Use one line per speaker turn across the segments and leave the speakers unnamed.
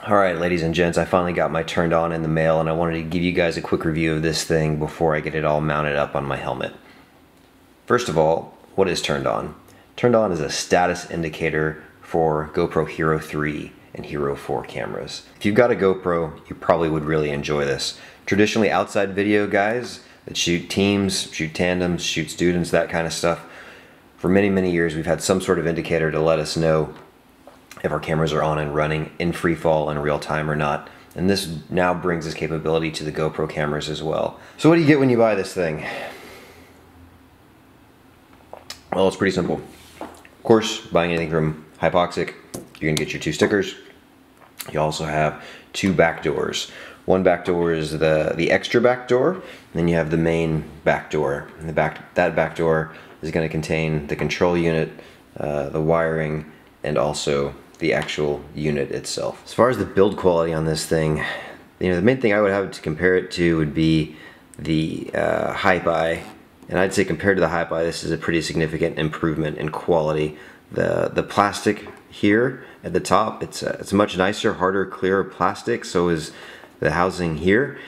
Alright, ladies and gents, I finally got my turned on in the mail, and I wanted to give you guys a quick review of this thing before I get it all mounted up on my helmet. First of all, what is turned on? Turned on is a status indicator for GoPro Hero 3 and Hero 4 cameras. If you've got a GoPro, you probably would really enjoy this. Traditionally, outside video guys that shoot teams, shoot tandems, shoot students, that kind of stuff, for many, many years we've had some sort of indicator to let us know if our cameras are on and running in free fall in real time or not. And this now brings this capability to the GoPro cameras as well. So what do you get when you buy this thing? Well, it's pretty simple. Of course, buying anything from Hypoxic, you're gonna get your 2 stickers. You also have 2 back doors. One back door is the extra back door, and then you have the main back door. And that back door is gonna contain the control unit, the wiring, and also the actual unit itself. As far as the build quality on this thing, the main thing I would have to compare it to would be the Hypi, and I'd say compared to the Hypi, this is a pretty significant improvement in quality. The plastic here at the top, it's much nicer, harder, clearer plastic. So is the housing here.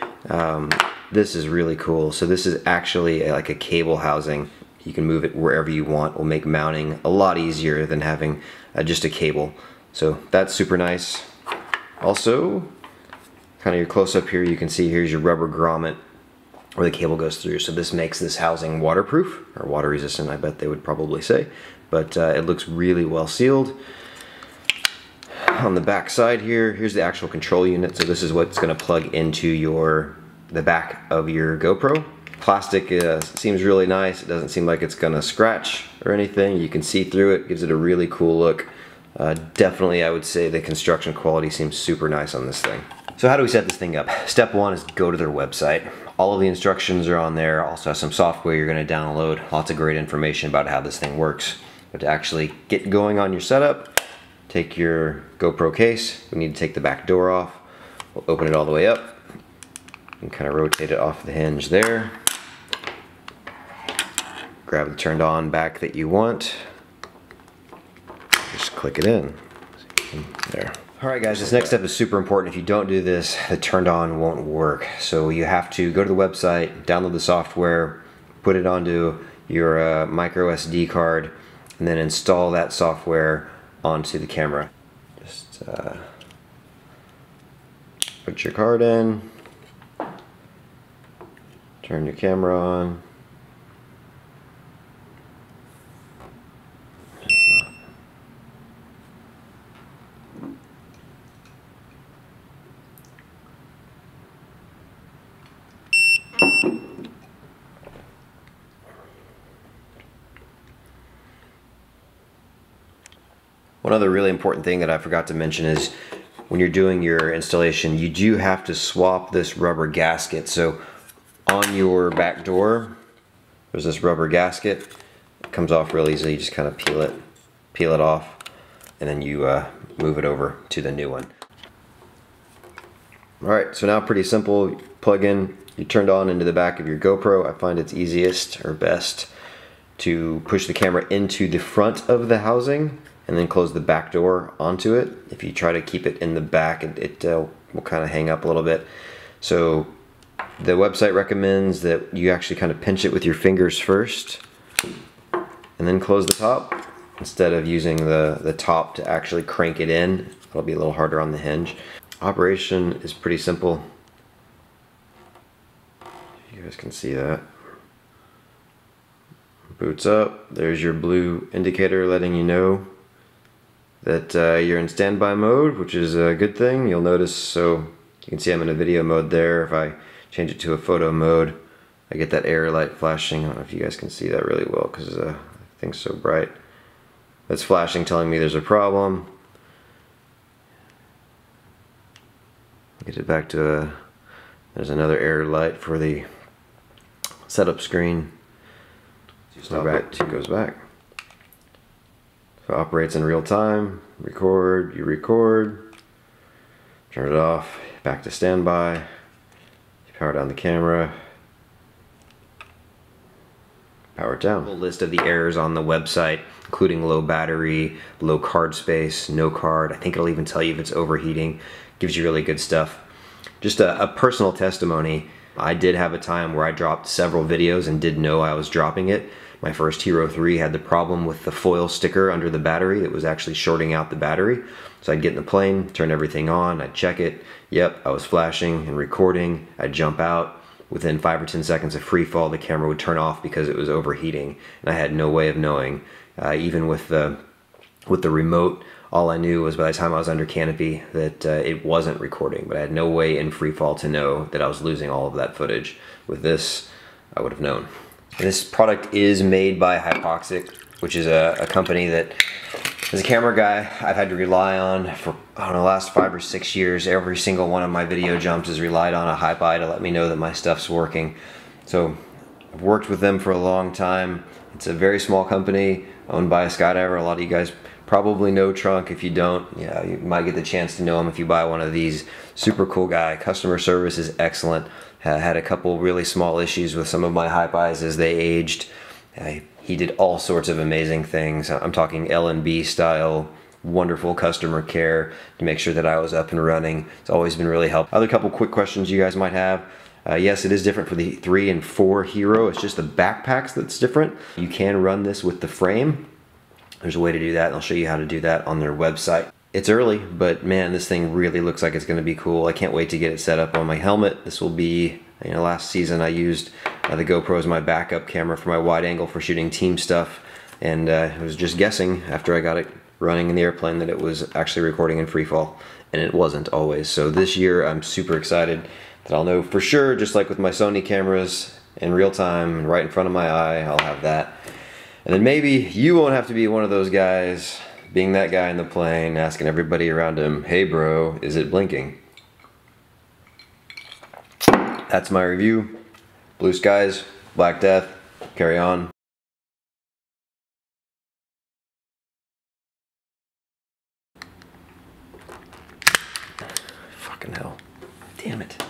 This is really cool. So this is actually like a cable housing. You can move it wherever you want. Will make mounting a lot easier than having just a cable. So that's super nice. Also, kind of your close up here, you can see here's your rubber grommet where the cable goes through. So this makes this housing waterproof, or water resistant, I bet they would probably say. But it looks really well sealed. On the back side here, here's the actual control unit. So this is what's going to plug into the back of your GoPro. Plastic seems really nice. It doesn't seem like it's gonna scratch or anything. You can see through it, gives it a really cool look. Definitely, I would say the construction quality seems super nice on this thing. So how do we set this thing up? Step 1 is go to their website. All of the instructions are on there. Also has some software you're gonna download. Lots of great information about how this thing works. But to actually get going on your setup, take your GoPro case. We need to take the back door off. We'll open it all the way up and kind of rotate it off the hinge there. Grab the turned on back that you want. Just click it in. There. Alright guys, this next step is super important. If you don't do this, the turned on won't work. So you have to go to the website, download the software, put it onto your micro SD card, and then install that software onto the camera. Just put your card in, turn your camera on. One other really important thing that I forgot to mention is when you're doing your installation, you do have to swap this rubber gasket. So on your back door, there's this rubber gasket. It comes off real easily. You just kind of peel it off, and then you move it over to the new one. Alright, so now pretty simple. You plug in, you turned on into the back of your GoPro. I find it's easiest or best to push the camera into the front of the housing and then close the back door onto it. If you try to keep it in the back, it will kind of hang up a little bit. So the website recommends that you actually kind of pinch it with your fingers first and then close the top instead of using the top to actually crank it in. It'll be a little harder on the hinge. Operation is pretty simple. You guys can see that. Boots up. There's your blue indicator letting you know that you're in standby mode, which is a good thing. You'll notice, so you can see I'm in a video mode there. If I change it to a photo mode, I get that error light flashing. I don't know if you guys can see that really well because the thing's so bright. That's flashing, telling me there's a problem. Get it back to there's another error light for the setup screen. So it goes back. So it operates in real time. Record, you record. Turn it off, back to standby. You power down the camera. power it down. A list of the errors on the website, including low battery, low card space, no card. I think it'll even tell you if it's overheating. Gives you really good stuff. Just a personal testimony. I did have a time where I dropped several videos and didn't know I was dropping it. My first Hero 3 had the problem with the foil sticker under the battery that was actually shorting out the battery. So I'd get in the plane, turn everything on, I'd check it. Yep, I was flashing and recording. I'd jump out. Within 5 or 10 seconds of free fall, the camera would turn off because it was overheating, and I had no way of knowing. Even with the remote, all I knew was by the time I was under canopy that it wasn't recording, but I had no way in free fall to know that I was losing all of that footage. With this, I would have known. And this product is made by Hypoxic, which is a company that, as a camera guy, I've had to rely on for, I don't know, the last 5 or 6 years. Every single one of my video jumps has relied on a Hypi to let me know that my stuff's working. So I've worked with them for a long time. It's a very small company owned by a skydiver. A lot of you guys probably know Trunk. If you don't, yeah, you might get the chance to know him if you buy one of these. Super cool guy. Customer service is excellent. Had a couple really small issues with some of my Hypis as they aged. He did all sorts of amazing things. I'm talking L&B style, wonderful customer care to make sure that I was up and running. It's always been really helpful. Other couple quick questions you guys might have. Yes, it is different for the 3 and 4 Hero. It's just the backpacks that's different. You can run this with the frame. There's a way to do that, and I'll show you how to do that on their website. It's early, but man, this thing really looks like it's going to be cool. I can't wait to get it set up on my helmet. This will be, you know, last season I used the GoPro as my backup camera for my wide angle for shooting team stuff, and I was just guessing after I got it running in the airplane that it was actually recording in free fall, and it wasn't always. So this year I'm super excited that I'll know for sure, just like with my Sony cameras, in real time and right in front of my eye, I'll have that. And then maybe you won't have to be one of those guys being that guy in the plane asking everybody around him, hey bro, is it blinking? That's my review. Blue skies, Black Death, carry on. Fucking hell. Damn it.